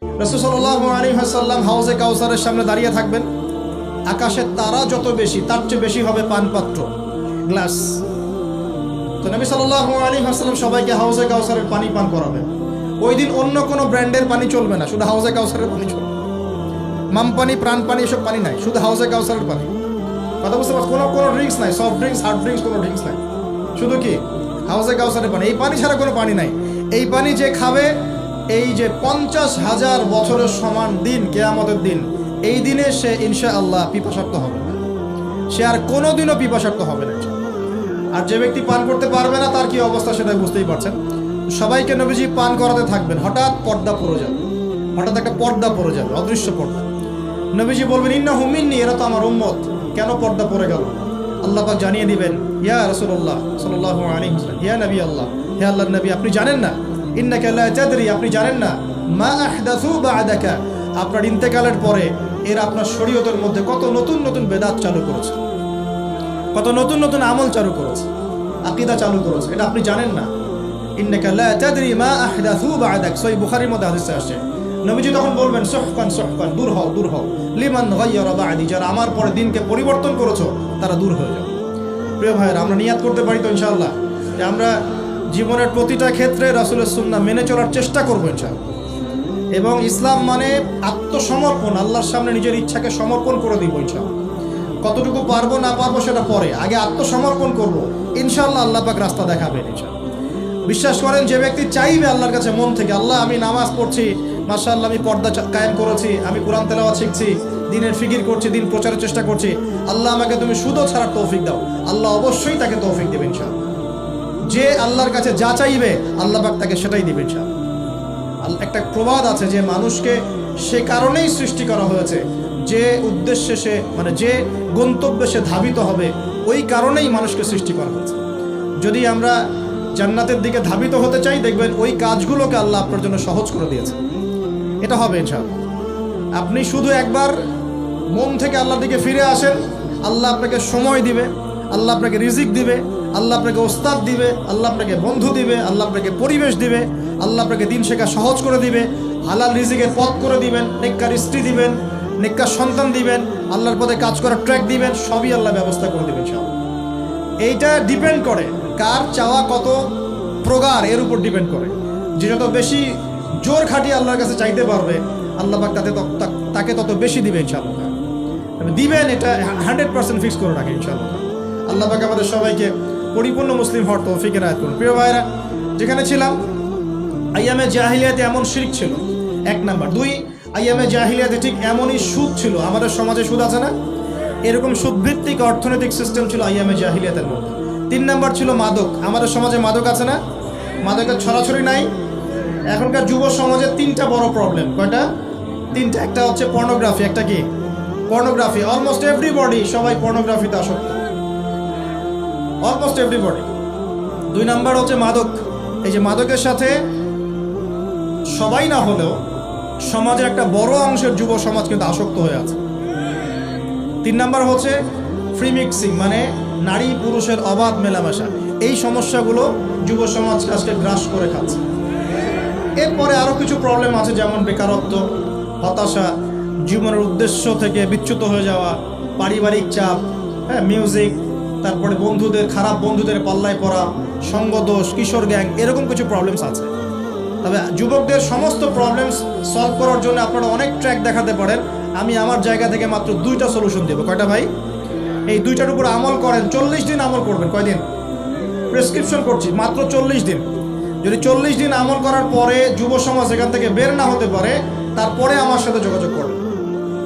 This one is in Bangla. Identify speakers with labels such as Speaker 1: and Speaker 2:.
Speaker 1: রাসূল সাল্লাল্লাহু আলাইহি ওয়াসাল্লাম হাউজে কাউসারের সামনে দাঁড়িয়ে থাকবেন। আকাশের তারা যত বেশি তার চেয়ে বেশি হবে পানপাত্র, গ্লাস। তো নবী সাল্লাল্লাহু আলাইহি ওয়াসাল্লাম সবাইকে হাউজে কাউসারের পানি পান করাবেন। ওই দিন অন্য কোনো ব্র্যান্ডের পানি চলবে না, শুধু হাউজে কাউসারের পানি চলবে। মাম পানি, প্রাণ পানি এসব পানি নাই, শুধু হাউজে কাউসারের পানি। কথা বুঝতে পারছো? কোনো ড্রিঙ্কস নাই, সফট ড্রিঙ্কস, হার্ড ড্রিঙ্কস, কোনো ড্রিঙ্কস নাই, শুধু কি হাউজে কাউসারের পানি। এই পানি ছাড়া কোনো পানি নাই। এই পানি যে খাবে, এই যে 50,000 বছরের সমান দিন, কিয়ামতের দিন, এই দিনে সে ইনশাআল্লাহ পিপাসার্ত হবে না, সে আর কোনোদিনও পিপাসার্ত হবে না। আর যে ব্যক্তি পান করতে পারবে না তার কি অবস্থা সেটা বুঝতেই পারছেন। সবাইকে নবীজি পান করাতে থাকবেন। হঠাৎ পর্দা পড়ে যাবে, হঠাৎ একটা পর্দা পড়ে যাবে, অদৃশ্য পর্দা। নবীজি বলবেন, ইন্নাহু মিন্নি, এরা তো আমার উম্মত। কেন পর্দা পড়ে গেল? আল্লাহ পাক জানিয়ে দিবেন, ইয়া রাসূলুল্লাহ সাল্লাল্লাহু আলাইহি ওয়াসাল্লাম, ইয়া নবী আল্লাহ, হে আল্লাহর নবী, আপনি জানেন না, ইন্নাকা লা তাদরি, আপনি জানেন না, মা আহদাসু বা'দাকা, আপনার ইন্তেকালের পরে এরা আপনার শরীয়তের মধ্যে কত নতুন নতুন বেদাত চালু করেছে, কত নতুন নতুন আমল চালু করেছে, আকীদা চালু করেছে, এটা আপনি জানেন না। ইন্নাকা লা তাদরি মা আহদাসু বা'দাক, সহিহ বুখারীর মধ্যে হাদিসে আসছে। নবীজি তখন বলবেন, সুহকান সুহকান, দূর হও দূর হও, লিমান গায়্যারা বা'দি, যারা আমার পরে দিনকে পরিবর্তন করেছো তারা দূর হয়ে যাও। প্রিয় ভাইয়েরা, আমরা নিয়াত করতে পারি তো ইনশাআল্লাহ যে আমরা জীবনের প্রতিটা ক্ষেত্রে রাসূলের সুন্নাহ মেনে চলার চেষ্টা করবো ইনশাআল্লাহ। এবং ইসলাম মানে আত্মসমর্পণ, আল্লাহর সামনে নিজের ইচ্ছাকে সমর্পণ করে দিব ইনশাআল্লাহ। কতটুকু পারবো না পারবো সেটা পরে, আগে আত্মসমর্পণ করব, ইনশাআল্লাহ আল্লাহ পাক রাস্তা দেখাবেন ইনশাআল্লাহ। বিশ্বাস করেন, যে ব্যক্তি চাইবে আল্লাহর কাছে মন থেকে, আল্লাহ আমি নামাজ পড়ছি, মাশাআল্লাহ আমি পর্দা কায়েম করেছি, আমি কোরআন তেলাওয়াত শিখছি, দিনের ফিকির করছি, দিন প্রচারের চেষ্টা করছি, আল্লাহ আমাকে তুমি সুদও ছাড়ার তৌফিক দাও, আল্লাহ অবশ্যই তাকে তৌফিক দেবেন ইনশাআল্লাহ। যে আল্লাহর কাছে যা চাইবে আল্লাহ পাক তাকে সেটাই দিবেন ইনশাআল্লাহ। একটা প্রবাদ আছে যে মানুষকে সে কারণেই সৃষ্টি করা হয়েছে, যে উদ্দেশ্যে সে, মানে যে গন্তব্যে সে ধাবিত হবে, ওই কারণেই মানুষকে সৃষ্টি করা হয়েছে। যদি আমরা জান্নাতের দিকে ধাবিত হতে চাই, দেখবেন ওই কাজগুলোকে আল্লাহ আপনার জন্য সহজ করে দিয়েছে। এটা হবে ইনশাআল্লাহ। আপনি শুধু একবার মন থেকে আল্লাহর দিকে ফিরে আসেন, আল্লাহ আপনাকে সময় দিবে, আল্লাহ আপনাকে রিজিক দিবে, আল্লাহ আপনাকে ওস্তাদ দিবে, আল্লাহ আপনাকে বন্ধু দিবে, আল্লাহ আপনাকে পরিবেশ দিবে, আল্লাহ আপনাকে দিন শেখা সহজ করে দিবে, হালাল রিজিকের পথ করে দিবেন, নেককার স্ত্রী দিবেন, নেককার সন্তান দিবেন, আল্লাহর পথে কাজ করার ট্র্যাক দিবেন, সবই আল্লাহ ব্যবস্থা করে দিবেন ইনশাআল্লাহ। এইটা ডিপেন্ড করে কার চাওয়া কত প্রগাঢ়, এর উপর ডিপেন্ড করে। যে যত বেশি জোর খাটিয়ে আল্লাহর কাছে চাইতে পারবে, আল্লাহ পাক তাকে তত বেশি দিবে ইনশাআল্লাহ। দিবেন, এটা 100% ফিক্স করে রাখে ইনশাআল্লাহ। আল্লাহ পাক আমাদের সবাইকে পরিপূর্ণ মুসলিম হওয়ার তৌফিক এনায়েত করুন। প্রিয় ভাইরা, যেখানে ছিলাম, আইয়ামে জাহিলিয়াতে এমন শিরক ছিল, 1 নাম্বার। 2, আইয়ামে জাহিলিয়াতে ঠিক এমনই সুদ ছিল। আমাদের সমাজে সুদ আছে না? এরকম সুদভিত্তিক অর্থনৈতিক সিস্টেম ছিল আইয়ামে জাহিলিয়াতের মধ্যে। 3 নাম্বার ছিল মাদক। আমাদের সমাজে মাদক আছে না? মাদকের ছড়াছড়ি নাই। এখনকার যুব সমাজের 3টা বড় প্রবলেম। কয়টা? 3টা। একটা হচ্ছে পর্নোগ্রাফি। একটা কি? পর্নোগ্রাফি। অলমোস্ট এভরিবডি, সবাই পর্নোগ্রাফিতে আসক্ত, অলমোস্ট এভরিবডি। 2 নাম্বার হচ্ছে মাদক। এই যে মাদকের সাথে সবাই না হলেও সমাজের একটা বড় অংশের যুব সমাজ কিন্তু আসক্ত হয়ে আছে। 3 নাম্বার হচ্ছে ফ্রি মিক্সিং, মানে নারী পুরুষের অবাধ মেলামেশা। এই সমস্যাগুলো যুব সমাজ আজকে গ্রাস করে খাচ্ছে। এরপরে আরও কিছু প্রবলেম আছে, যেমন বেকারত্ব, হতাশা, জীবনের উদ্দেশ্য থেকে বিচ্যুত হয়ে যাওয়া, পারিবারিক চাপ, মিউজিক, তারপরে বন্ধুদের, খারাপ বন্ধুদের পাল্লায় পড়া, সঙ্গদোষ, কিশোর গ্যাং, এরকম কিছু প্রবলেমস আছে। তবে যুবকদের সমস্ত প্রবলেমস সলভ করার জন্য আপনারা অনেক ট্র্যাক দেখাতে পারেন। আমি আমার জায়গা থেকে মাত্র 2টা সলিউশন দেবো। কয়টা ভাই? এই 2টার উপর আমল করেন। 40 দিন আমল করবেন। কয়দিন? প্রেসক্রিপশন করছি, মাত্র 40 দিন। যদি 40 দিন আমল করার পরে যুব সমাজ এখান থেকে বের না হতে পারে, তারপরে আমার সাথে যোগাযোগ করবেন।